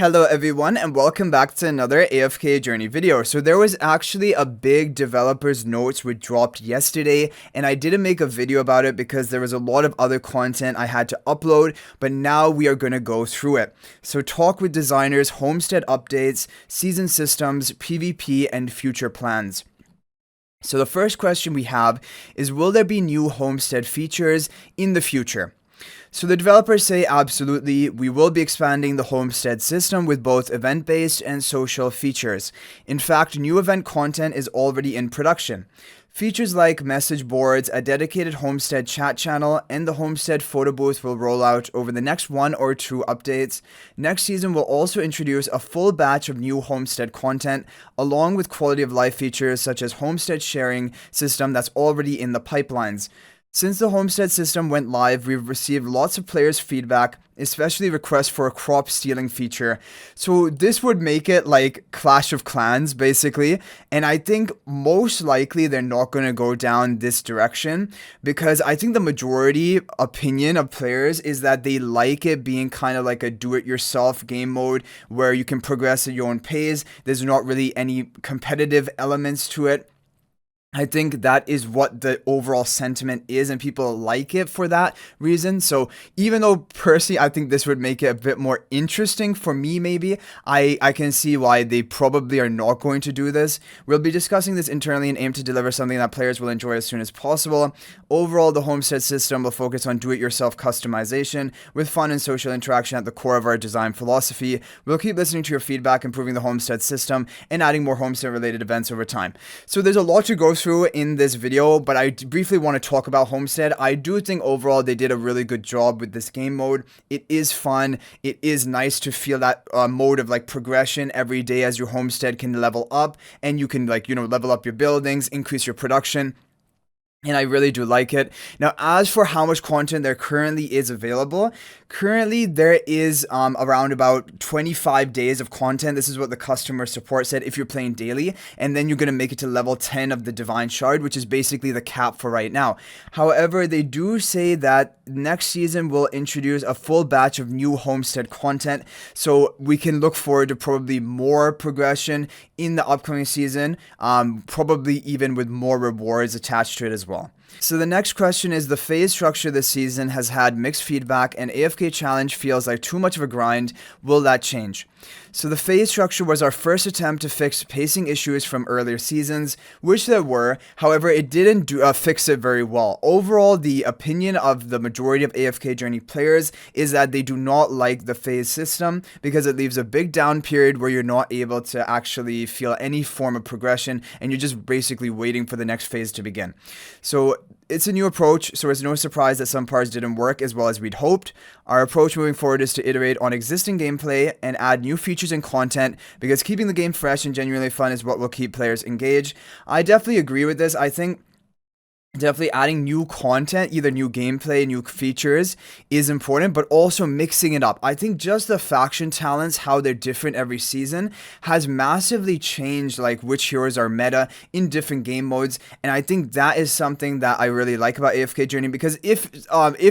Hello everyone and welcome back to another AFK journey video. So there was actually a big developers notes which dropped yesterday, and I didn't make a video about it because there was a lot of other content I had to upload, but now we are going to go through it. So talk with designers, homestead updates, season systems, PvP, and future plans. So the first question we have is, will there be new homestead features in the future? So the developers say absolutely, we will be expanding the Homestead system with both event-based and social features. In fact, new event content is already in production. Features like message boards, a dedicated Homestead chat channel, and the Homestead photo booth will roll out over the next 1 or 2 updates. Next season will also introduce a full batch of new Homestead content, along with quality of life features such as Homestead sharing system that's already in the pipelines. Since the Homestead system went live, we've received lots of players' feedback, especially requests for a crop stealing feature. So this would make it like Clash of Clans, basically. And I think most likely they're not going to go down this direction, because I think the majority opinion of players is that they like it being kind of like a do-it-yourself game mode where you can progress at your own pace. There's not really any competitive elements to it. I think that is what the overall sentiment is, and people like it for that reason. So even though personally I think this would make it a bit more interesting for me, maybe, I can see why they probably are not going to do this. We'll be discussing this internally and aim to deliver something that players will enjoy as soon as possible. Overall, the Homestead system will focus on do-it-yourself customization with fun and social interaction at the core of our design philosophy. We'll keep listening to your feedback, improving the Homestead system, and adding more Homestead-related events over time. So there's a lot to go through in this video, but I briefly want to talk about Homestead. I do think overall they did a really good job with this game mode. It is fun. It is nice to feel that mode of like progression every day as your homestead can level up, and you can level up your buildings, increase your production. And I really do like it. Now, as for how much content there currently is available, currently there is around about 25 days of content. This is what the customer support said if you're playing daily. And then you're going to make it to level 10 of the Divine Shard, which is basically the cap for right now. However, they do say that next season will introduce a full batch of new Homestead content. So we can look forward to probably more progression in the upcoming season, probably even with more rewards attached to it as well. So the next question is, the phase structure this season has had mixed feedback and AFK challenge feels like too much of a grind. Will that change? So the phase structure was our first attempt to fix pacing issues from earlier seasons, which there were. However, it didn't fix it very well. Overall, the opinion of the majority of AFK Journey players is that they do not like the phase system because it leaves a big down period where you're not able to actually feel any form of progression, and you're just basically waiting for the next phase to begin. So it's a new approach, so it's no surprise that some parts didn't work as well as we'd hoped. Our approach moving forward is to iterate on existing gameplay and add new features and content, because keeping the game fresh and genuinely fun is what will keep players engaged. I definitely agree with this. I think definitely adding new content, either new gameplay, new features, is important, but also mixing it up. I think just the faction talents, how they're different every season, has massively changed like which heroes are meta in different game modes, and I think that is something that I really like about AFK Journey, because if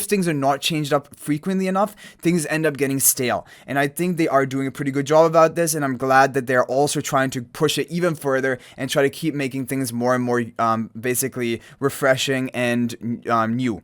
things are not changed up frequently enough, things end up getting stale, and I think they are doing a pretty good job about this, and I'm glad that they're also trying to push it even further and try to keep making things more and more basically refreshing and new.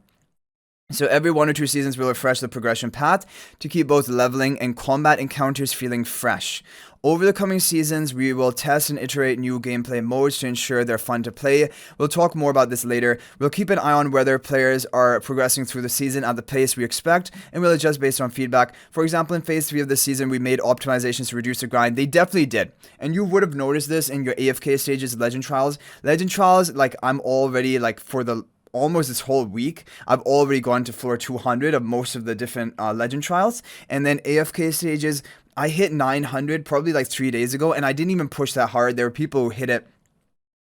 So every 1 or 2 seasons we'll refresh the progression path to keep both leveling and combat encounters feeling fresh. Over the coming seasons, we will test and iterate new gameplay modes to ensure they're fun to play. We'll talk more about this later. We'll keep an eye on whether players are progressing through the season at the pace we expect, and we'll adjust based on feedback. For example, in Phase 3 of the season, we made optimizations to reduce the grind. They definitely did. And you would have noticed this in your AFK stages, Legend Trials. Legend Trials, like, I'm already, like, for the almost this whole week, I've already gone to floor 200 of most of the different Legend Trials. And then AFK stages, I hit 900 probably like 3 days ago, and I didn't even push that hard. There were people who hit it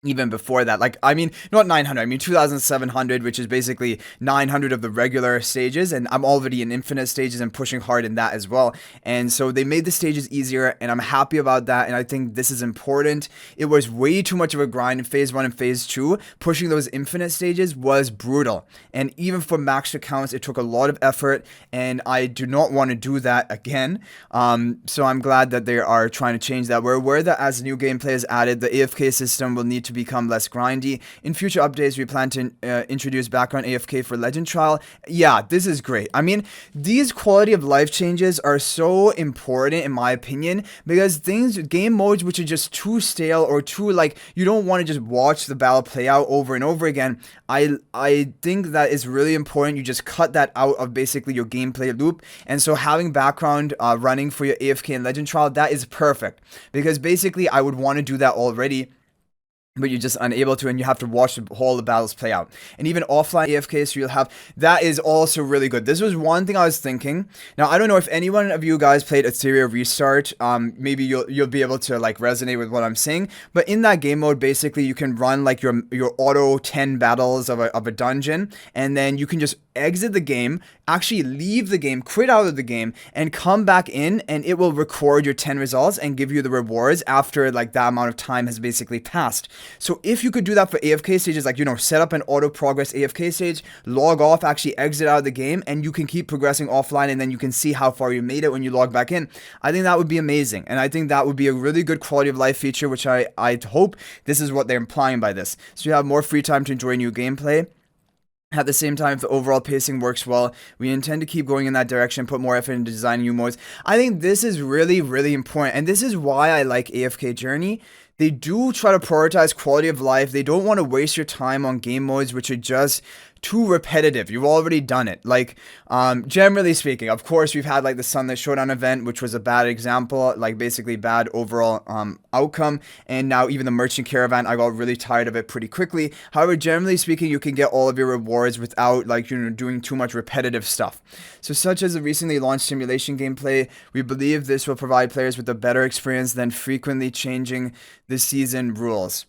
even before that. Like, I mean, not 900, I mean 2700, which is basically 900 of the regular stages, and I'm already in infinite stages and pushing hard in that as well. And so they made the stages easier, and I'm happy about that, and I think this is important. It was way too much of a grind in phase 1 and phase 2. Pushing those infinite stages was brutal, and even for maxed accounts it took a lot of effort, and I do not want to do that again. So I'm glad that they are trying to change that. We're aware that as new gameplay is added, the AFK system will need to become less grindy. In future updates, we plan to introduce background AFK for Legend Trial. Yeah, this is great. I mean, these quality of life changes are so important in my opinion, because game modes which are just too stale or too, like, you don't want to just watch the battle play out over and over again. I think that is really important. You just cut that out of basically your gameplay loop, and so having background running for your AFK and Legend Trial, that is perfect, because basically I would want to do that already, but you're just unable to, and you have to watch the whole the battles play out. And even offline AFK, so you'll have that is also really good. This was one thing I was thinking. Now I don't know if anyone of you guys played Ethereum Restart. Maybe you'll be able to like resonate with what I'm saying. But in that game mode, basically you can run like your auto 10 battles of a dungeon, and then you can just exit the game, actually leave the game, quit out of the game, and come back in, and it will record your 10 results and give you the rewards after like that amount of time has basically passed. So if you could do that for AFK stages, like, set up an auto progress AFK stage, log off, actually exit out of the game, and you can keep progressing offline, and then you can see how far you made it when you log back in. I think that would be amazing, and I think that would be a really good quality of life feature, which I hope this is what they're implying by this. So you have more free time to enjoy new gameplay. At the same time, if the overall pacing works well, we intend to keep going in that direction, put more effort into designing new modes. I think this is really, really important, and this is why I like AFK Journey. They do try to prioritize quality of life. They don't want to waste your time on game modes which are just too repetitive. You've already done it. Like, generally speaking, of course, we've had like the Sunlit Showdown event, which was a bad example, like basically bad overall outcome. And now even the Merchant Caravan, I got really tired of it pretty quickly. However, generally speaking, you can get all of your rewards without like, doing too much repetitive stuff. So such as the recently launched simulation gameplay, we believe this will provide players with a better experience than frequently changing the season rules.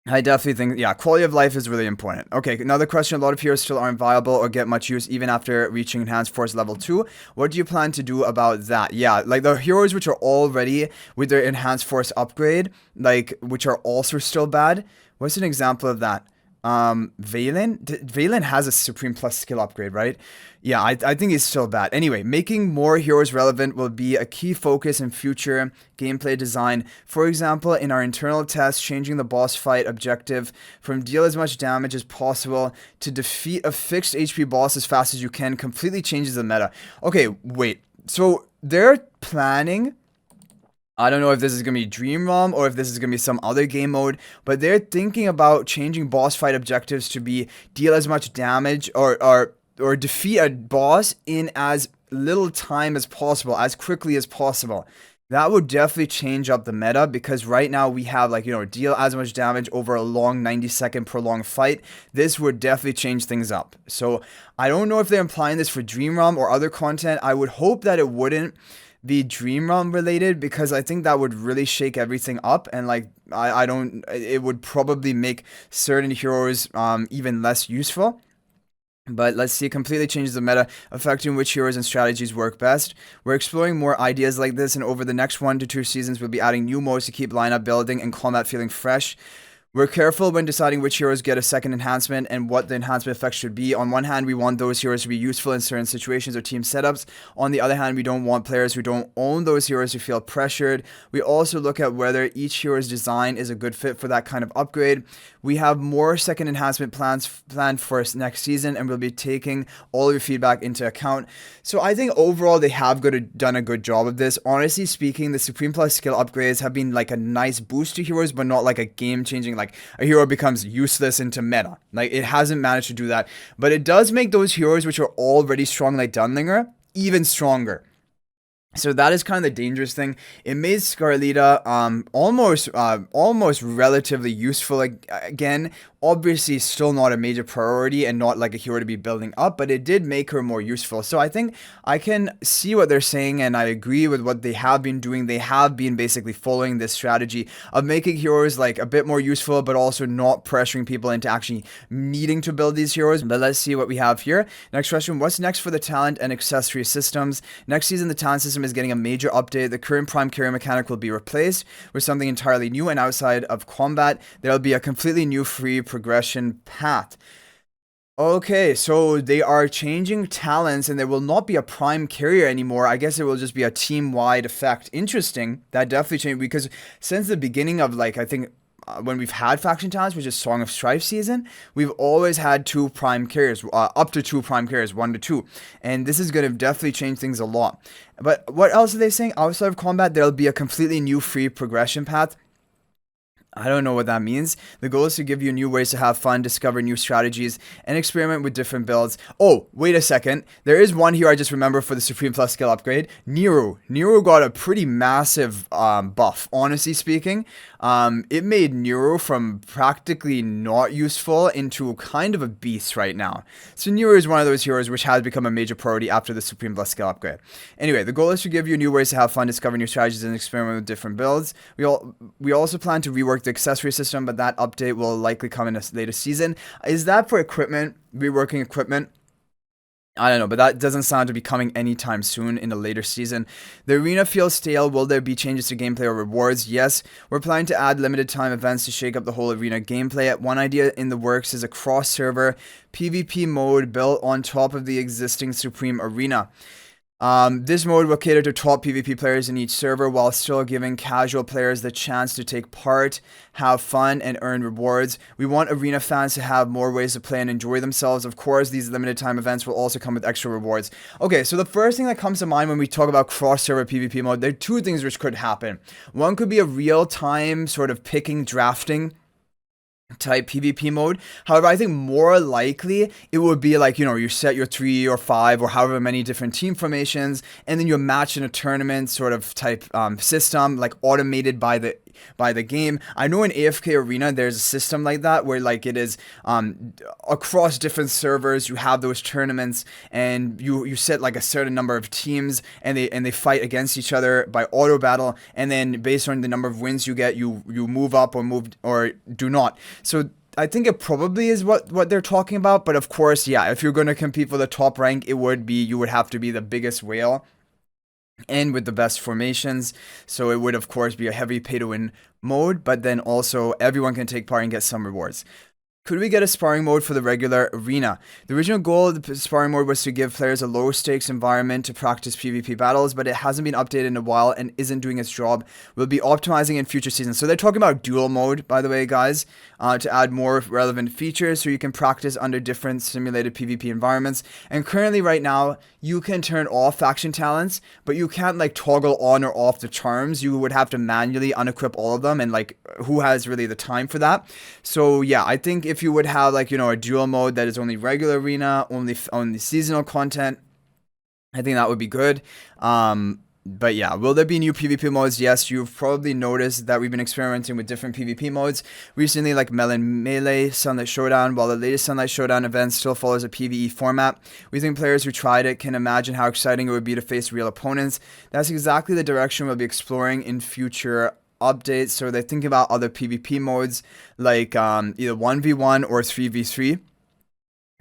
I definitely think, yeah, quality of life is really important. Okay, another question. A lot of heroes still aren't viable or get much use even after reaching Enhanced Force level 2. What do you plan to do about that? Yeah, like the heroes which are already with their Enhanced Force upgrade, like, which are also still bad. What's an example of that? Valen has a Supreme Plus skill upgrade, right? Yeah, I think he's still bad. Anyway, making more heroes relevant will be a key focus in future gameplay design. For example, in our internal test, changing the boss fight objective from deal as much damage as possible to defeat a fixed HP boss as fast as you can completely changes the meta. Okay, wait. So they're planning, I don't know if this is going to be Dream Realm or if this is going to be some other game mode, but they're thinking about changing boss fight objectives to be deal as much damage or defeat a boss in as little time as possible, as quickly as possible. That would definitely change up the meta, because right now we have like, deal as much damage over a long 90-second prolonged fight. This would definitely change things up. So I don't know if they're implying this for Dream Realm or other content. I would hope that it wouldn't be Dream Realm related, because I think that would really shake everything up, and like I don't, it would probably make certain heroes even less useful. But let's see, it completely changes the meta, affecting which heroes and strategies work best. We're exploring more ideas like this, and over the next 1 to 2 seasons, we'll be adding new modes to keep lineup building and combat feeling fresh. We're careful when deciding which heroes get a second enhancement and what the enhancement effects should be. On one hand, we want those heroes to be useful in certain situations or team setups. On the other hand, we don't want players who don't own those heroes to feel pressured. We also look at whether each hero's design is a good fit for that kind of upgrade. We have more second enhancement plans planned for us next season, and we'll be taking all of your feedback into account. So I think overall they have done a good job of this. Honestly speaking, the Supreme Plus skill upgrades have been like a nice boost to heroes, but not like a game-changing, like a hero becomes useless into meta. Like, it hasn't managed to do that. But it does make those heroes which are already strong, like Dunlinger, even stronger. So that is kind of the dangerous thing. It made Scarlita almost relatively useful again. Obviously, still not a major priority and not like a hero to be building up, but it did make her more useful. So I think I can see what they're saying, and I agree with what they have been doing. They have been basically following this strategy of making heroes like a bit more useful, but also not pressuring people into actually needing to build these heroes. But let's see what we have here. Next question: what's next for the talent and accessory systems? Next season, the talent system is getting a major update. The current prime carrier mechanic will be replaced with something entirely new, and outside of combat, there'll be a completely new free progression path. Okay, so they are changing talents and there will not be a prime carrier anymore. I guess it will just be a team-wide effect. Interesting. That definitely changed because since the beginning of like I think when we've had faction talents, which is Song of Strife season, we've always had two prime carriers, up to two prime carriers, 1 to 2, and this is going to definitely change things a lot. But what else are they saying? Outside of combat, there'll be a completely new free progression path. I don't know what that means. The goal is to give you new ways to have fun, discover new strategies, and experiment with different builds. Oh, wait a second. There is one here I just remember for the Supreme Plus skill upgrade. Nero. Nero got a pretty massive buff, honestly speaking. It made Nero from practically not useful into kind of a beast right now. So Nero is one of those heroes which has become a major priority after the Supreme Plus skill upgrade. Anyway, the goal is to give you new ways to have fun, discover new strategies, and experiment with different builds. We also plan to rework the accessory system, but that update will likely come in a later season. Is that for equipment? Reworking equipment? I don't know, but that doesn't sound to be coming anytime soon in a later season. The arena feels stale. Will there be changes to gameplay or rewards? Yes, we're planning to add limited time events to shake up the whole arena gameplay. One idea in the works is a cross-server PvP mode built on top of the existing Supreme Arena. This mode will cater to top PvP players in each server while still giving casual players the chance to take part, have fun, and earn rewards. We want arena fans to have more ways to play and enjoy themselves. Of course, these limited time events will also come with extra rewards. Okay, so the first thing that comes to mind when we talk about cross-server PvP mode, there are two things which could happen. One could be a real-time sort of picking, drafting type PvP mode. However, I think more likely it would be like, you set your 3 or 5 or however many different team formations, and then you match in a tournament sort of type system, like automated by the game. I know in AFK Arena there's a system like that where like it is across different servers you have those tournaments and you set like a certain number of teams and they fight against each other by auto battle, and then based on the number of wins you get you move up or do not. So I think it probably is what they're talking about, but of course, yeah, if you're going to compete for the top rank, you would have to be the biggest whale and with the best formations. So it would of course be a heavy pay to win mode, but then also everyone can take part and get some rewards. Could we get a sparring mode for the regular arena? The original goal of the sparring mode was to give players a low stakes environment to practice PvP battles, but it hasn't been updated in a while and isn't doing its job. We'll be optimizing in future seasons. So they're talking about duel mode, by the way, guys, to add more relevant features so you can practice under different simulated PvP environments. And currently right now, you can turn off faction talents, but you can't like toggle on or off the charms. You would have to manually unequip all of them, and like who has really the time for that? So yeah, I think if you would have like a dual mode that is only regular arena, only seasonal content, I think that would be good. But yeah, will there be new PvP modes? Yes, you've probably noticed that we've been experimenting with different PvP modes recently, like Melon Melee, Sunlight Showdown. While the latest Sunlight Showdown event still follows a PvE format, we think players who tried it can imagine how exciting it would be to face real opponents. That's exactly the direction we'll be exploring in future updates. So they're thinking about other PvP modes like either 1v1 or 3v3.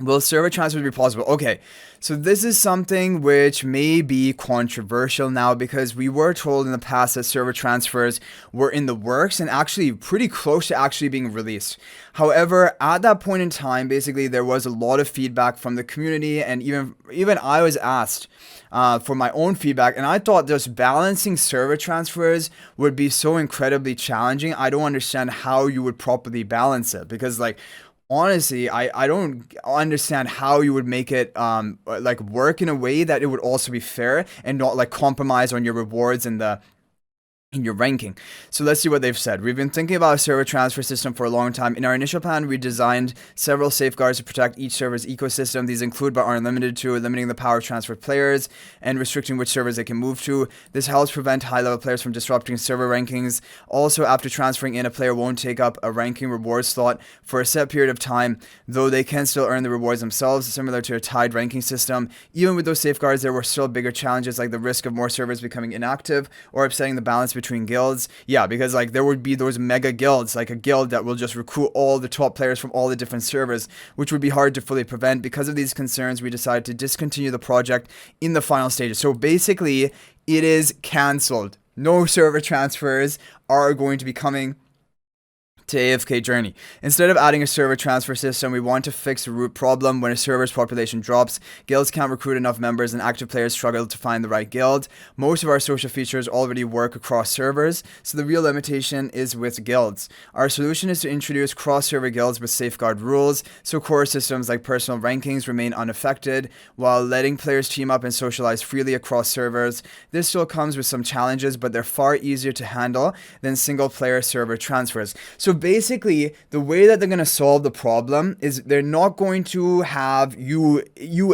Will server transfers be possible? Okay, so this is something which may be controversial now because we were told in the past that server transfers were in the works and actually pretty close to actually being released. However, at that point in time, basically there was a lot of feedback from the community, and even I was asked for my own feedback, and I thought just balancing server transfers would be so incredibly challenging. I don't understand how you would properly balance it because like honestly, I don't understand how you would make it like work in a way that it would also be fair and not like compromise on your rewards and in your ranking. So let's see what they've said. We've been thinking about a server transfer system for a long time. In our initial plan, we designed several safeguards to protect each server's ecosystem. These include but aren't limited to limiting the power of transferred players and restricting which servers they can move to. This helps prevent high-level players from disrupting server rankings. Also, after transferring in, a player won't take up a ranking reward slot for a set period of time, though they can still earn the rewards themselves, similar to a tied ranking system. Even with those safeguards, there were still bigger challenges like the risk of more servers becoming inactive or upsetting the balance between guilds. Yeah, because like there would be those mega guilds, like a guild that will just recruit all the top players from all the different servers, which would be hard to fully prevent. Because of these concerns, we decided to discontinue the project in the final stages. So basically, it is cancelled. No server transfers are going to be coming to AFK Journey. Instead of adding a server transfer system, we want to fix the root problem. When a server's population drops, guilds can't recruit enough members and active players struggle to find the right guild. Most of our social features already work across servers, so the real limitation is with guilds. Our solution is to introduce cross-server guilds with safeguard rules, so core systems like personal rankings remain unaffected, while letting players team up and socialize freely across servers. This still comes with some challenges, but they're far easier to handle than single-player server transfers. So basically, the way that they're going to solve the problem is they're not going to have you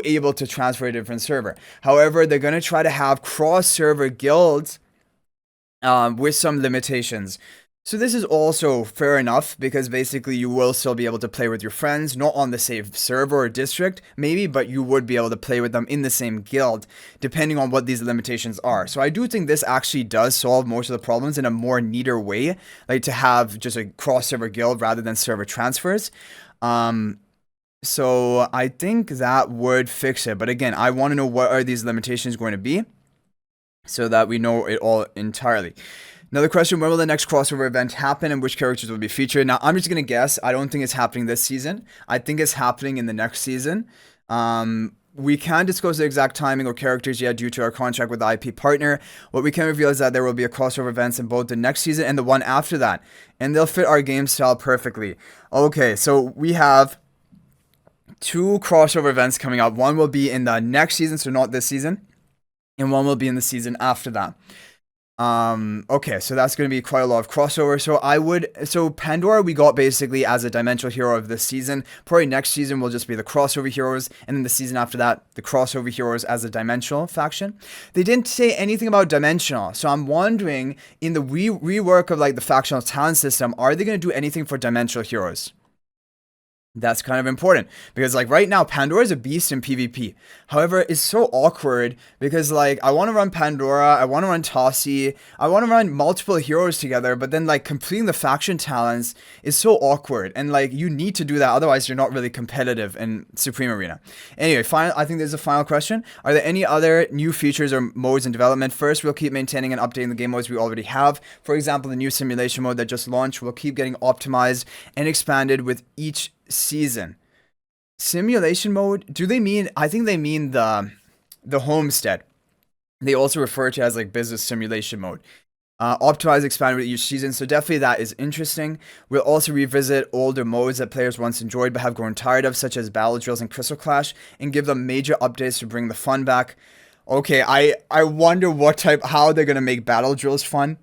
able to transfer a different server. However, they're going to try to have cross-server guilds with some limitations. So this is also fair enough because basically you will still be able to play with your friends, not on the same server or district, maybe, but you would be able to play with them in the same guild, depending on what these limitations are. So I do think this actually does solve most of the problems in a more neater way, like to have just a cross-server guild rather than server transfers. So I think that would fix it. But again, I want to know what are these limitations going to be so that we know it all entirely. Another question, when will the next crossover event happen and which characters will be featured? Now, I'm just going to guess. I don't think it's happening this season. I think it's happening in the next season. We can't disclose the exact timing or characters yet due to our contract with the IP partner. What we can reveal is that there will be a crossover events in both the next season and the one after that. And they'll fit our game style perfectly. Okay, so we have 2 crossover events coming up. One will be in the next season, so not this season. And one will be in the season after that. Okay, so that's going to be quite a lot of crossover. So Pandora we got basically as a dimensional hero of this season. Probably next season will just be the crossover heroes, and then the season after that, the crossover heroes as a dimensional faction. They didn't say anything about dimensional, so I'm wondering in the rework of like the factional talent system, are they going to do anything for dimensional heroes? That's kind of important because like right now Pandora is a beast in PvP. However, it's so awkward because like I want to run Pandora, I want to run Tossie, I want to run multiple heroes together, but then like completing the faction talents is so awkward and like you need to do that, otherwise you're not really competitive in Supreme Arena. Anyway, I think there's a final question. Are there any other new features or modes in development? First, we'll keep maintaining and updating the game modes we already have. For example, the new simulation mode that just launched will keep getting optimized and expanded with each season. Simulation mode, do they mean, I think they mean the Homestead. They also refer to it as like business simulation mode. Optimize, expand with each season, so definitely that is interesting. We'll also revisit older modes that players once enjoyed but have grown tired of, such as Battle Drills and Crystal Clash, and give them major updates to bring the fun back. Okay, I wonder how they're gonna make Battle Drills fun.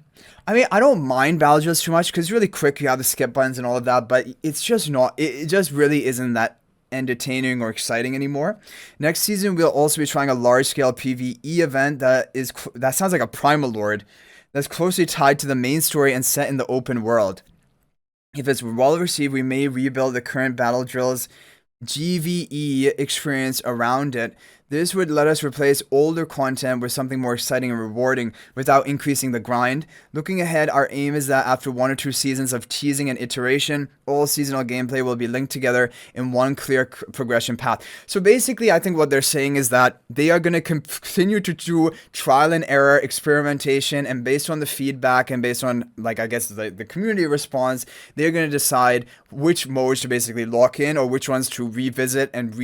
I mean, I don't mind Battle Drills too much because it's really quick, you have the skip buttons and all of that, but it's just not, it just really isn't that entertaining or exciting anymore. Next season, we'll also be trying a large-scale PvE event that sounds like a Primal Lord, that's closely tied to the main story and set in the open world. If it's well received, we may rebuild the current Battle Drills GVE experience around it. This would let us replace older content with something more exciting and rewarding without increasing the grind. Looking ahead, our aim is that after 1 or 2 seasons of teasing and iteration, all seasonal gameplay will be linked together in one clear progression path. So basically, I think what they're saying is that they are going to continue to do trial and error experimentation, and based on the feedback and based on, like, I guess the community response, they're going to decide which modes to basically lock in or which ones to revisit and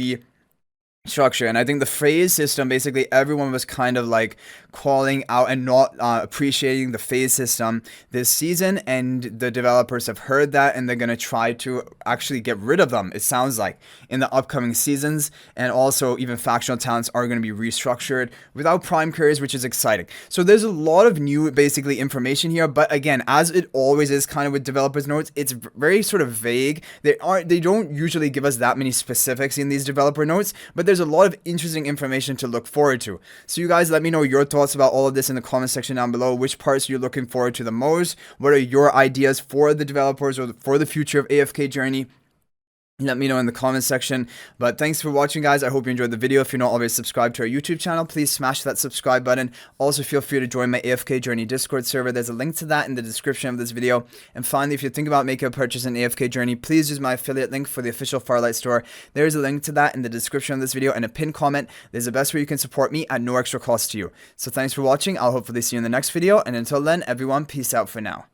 structure. And I think the phase system, basically everyone was kind of like calling out and not appreciating the phase system this season, and the developers have heard that and they're going to try to actually get rid of them, it sounds like, in the upcoming seasons. And also even factional talents are going to be restructured without prime carriers, which is exciting. So there's a lot of new basically information here, but again, as it always is kind of with developers notes, it's very sort of vague. They don't usually give us that many specifics in these developer notes, but there's a lot of interesting information to look forward to. So you guys let me know your thoughts about all of this in the comment section down below. Which parts you're looking forward to the most? What are your ideas for the developers or for the future of AFK Journey? Let me know in the comment section. But thanks for watching, guys. I hope you enjoyed the video. If you're not already subscribed to our YouTube channel, please smash that subscribe button. Also, feel free to join my AFK Journey Discord server. There's a link to that in the description of this video. And finally, if you think about making a purchase in AFK Journey, please use my affiliate link for the official Farlight store. There's a link to that in the description of this video and a pinned comment. There's the best way you can support me at no extra cost to you. So thanks for watching. I'll hopefully see you in the next video. And until then, everyone, peace out for now.